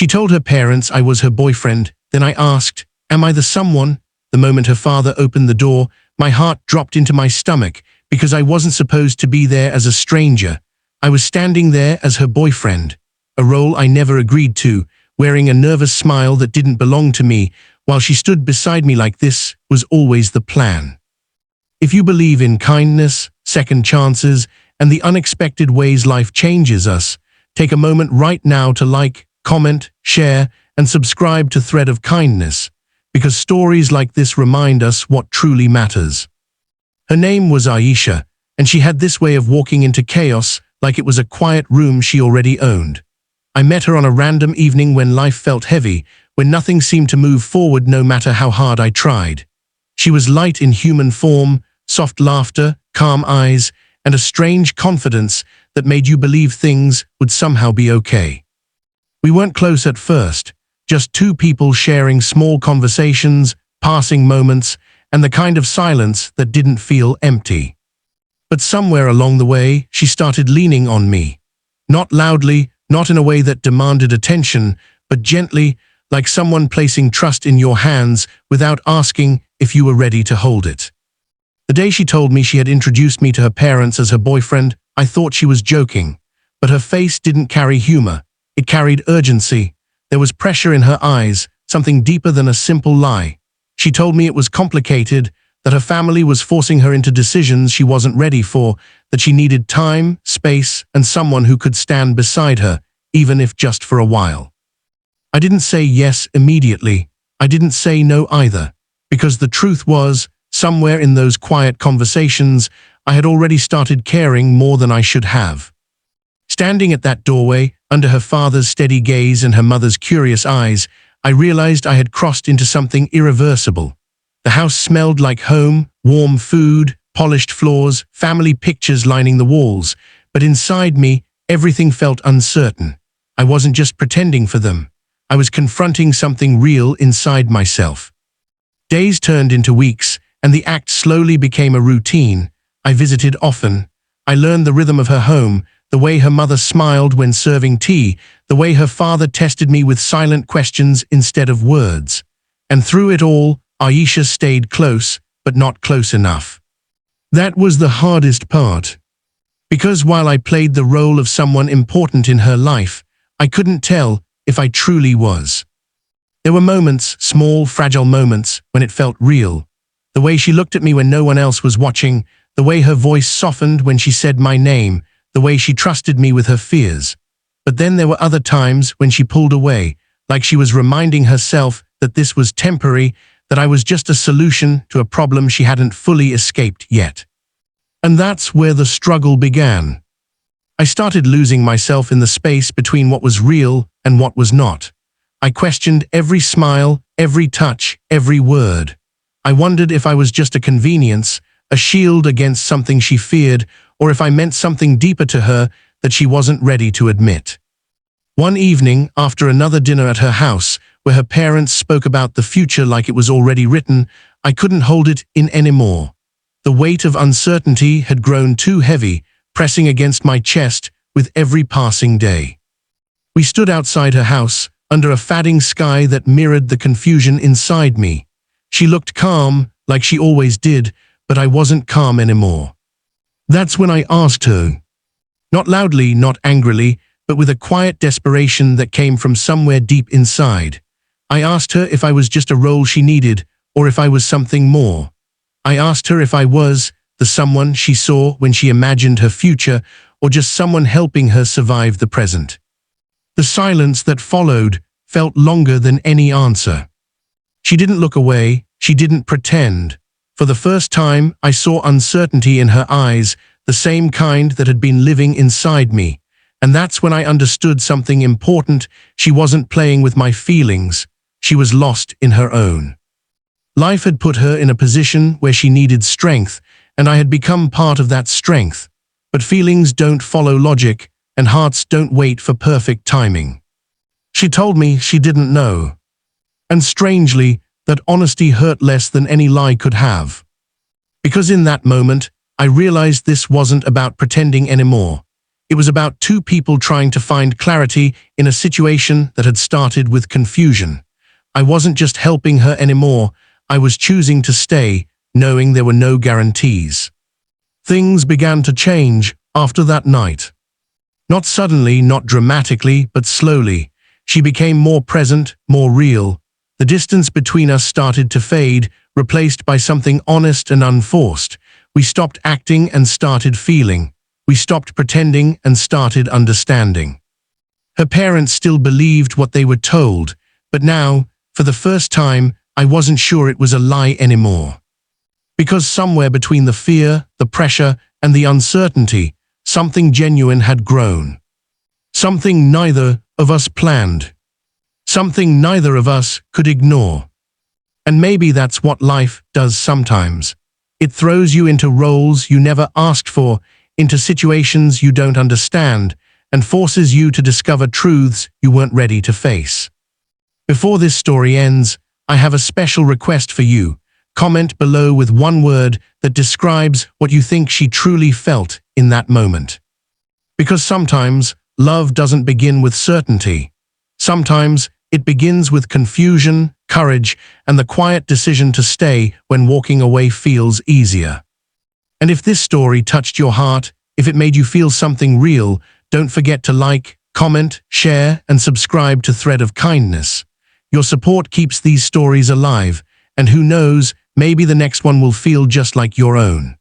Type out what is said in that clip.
She told her parents I was her boyfriend. Then I asked, "Am I the someone?" The moment her father opened the door, my heart dropped into my stomach because I wasn't supposed to be there as a stranger. I was standing there as her boyfriend, a role I never agreed to, wearing a nervous smile that didn't belong to me, while she stood beside me like this was always the plan. If you believe in kindness, second chances, and the unexpected ways life changes us, take a moment right now to like, comment, share, and subscribe to Thread of Kindness, because stories like this remind us what truly matters. Her name was Aisha, and she had this way of walking into chaos like it was a quiet room she already owned. I met her on a random evening when life felt heavy, when nothing seemed to move forward no matter how hard I tried. She was light in human form, soft laughter, calm eyes, and a strange confidence that made you believe things would somehow be okay. We weren't close at first, just two people sharing small conversations, passing moments, and the kind of silence that didn't feel empty. But somewhere along the way, she started leaning on me. Not loudly, not in a way that demanded attention, but gently, like someone placing trust in your hands without asking if you were ready to hold it. The day she told me she had introduced me to her parents as her boyfriend, I thought she was joking, but her face didn't carry humor. It carried urgency. There was pressure in her eyes, something deeper than a simple lie. She told me it was complicated, that her family was forcing her into decisions she wasn't ready for, that she needed time, space, and someone who could stand beside her, even if just for a while. I didn't say yes immediately. I didn't say no either, because the truth was, somewhere in those quiet conversations, I had already started caring more than I should have. Standing at that doorway, under her father's steady gaze and her mother's curious eyes, I realized I had crossed into something irreversible. The house smelled like home, warm food, polished floors, family pictures lining the walls, but inside me, everything felt uncertain. I wasn't just pretending for them. I was confronting something real inside myself. Days turned into weeks, and the act slowly became a routine. I visited often. I learned the rhythm of her home, the way her mother smiled when serving tea, the way her father tested me with silent questions instead of words. And through it all, Aisha stayed close, but not close enough. That was the hardest part. Because while I played the role of someone important in her life, I couldn't tell if I truly was. There were moments, small, fragile moments, when it felt real. The way she looked at me when no one else was watching, the way her voice softened when she said my name, the way she trusted me with her fears. But then there were other times when she pulled away, like she was reminding herself that this was temporary, that I was just a solution to a problem she hadn't fully escaped yet. And that's where the struggle began. I started losing myself in the space between what was real and what was not. I questioned every smile, every touch, every word. I wondered if I was just a convenience, a shield against something she feared, or if I meant something deeper to her that she wasn't ready to admit. One evening, after another dinner at her house, where her parents spoke about the future like it was already written, I couldn't hold it in anymore. The weight of uncertainty had grown too heavy, pressing against my chest with every passing day. We stood outside her house, under a fading sky that mirrored the confusion inside me. She looked calm, like she always did, but I wasn't calm anymore. That's when I asked her. Not loudly, not angrily, but with a quiet desperation that came from somewhere deep inside. I asked her if I was just a role she needed, or if I was something more. I asked her if I was the someone she saw when she imagined her future, or just someone helping her survive the present. The silence that followed felt longer than any answer. She didn't look away, she didn't pretend. For the first time, I saw uncertainty in her eyes, the same kind that had been living inside me. And that's when I understood something important. She wasn't playing with my feelings. She was lost in her own. Life had put her in a position where she needed strength, and I had become part of that strength. But feelings don't follow logic, and hearts don't wait for perfect timing. She told me she didn't know. And strangely, that honesty hurt less than any lie could have. Because in that moment, I realized this wasn't about pretending anymore. It was about two people trying to find clarity in a situation that had started with confusion. I wasn't just helping her anymore, I was choosing to stay, knowing there were no guarantees. Things began to change after that night. Not suddenly, not dramatically, but slowly. She became more present, more real. The distance between us started to fade, replaced by something honest and unforced. We stopped acting and started feeling. We stopped pretending and started understanding. Her parents still believed what they were told, but now, for the first time, I wasn't sure it was a lie anymore. Because somewhere between the fear, the pressure, and the uncertainty, something genuine had grown. Something neither of us planned. Something neither of us could ignore. And maybe that's what life does sometimes. It throws you into roles you never asked for, into situations you don't understand, and forces you to discover truths you weren't ready to face. Before this story ends, I have a special request for you. Comment below with one word that describes what you think she truly felt in that moment. Because sometimes, love doesn't begin with certainty. Sometimes, it begins with confusion, courage, and the quiet decision to stay when walking away feels easier. And if this story touched your heart, if it made you feel something real, don't forget to like, comment, share, and subscribe to Thread of Kindness. Your support keeps these stories alive, and who knows, maybe the next one will feel just like your own.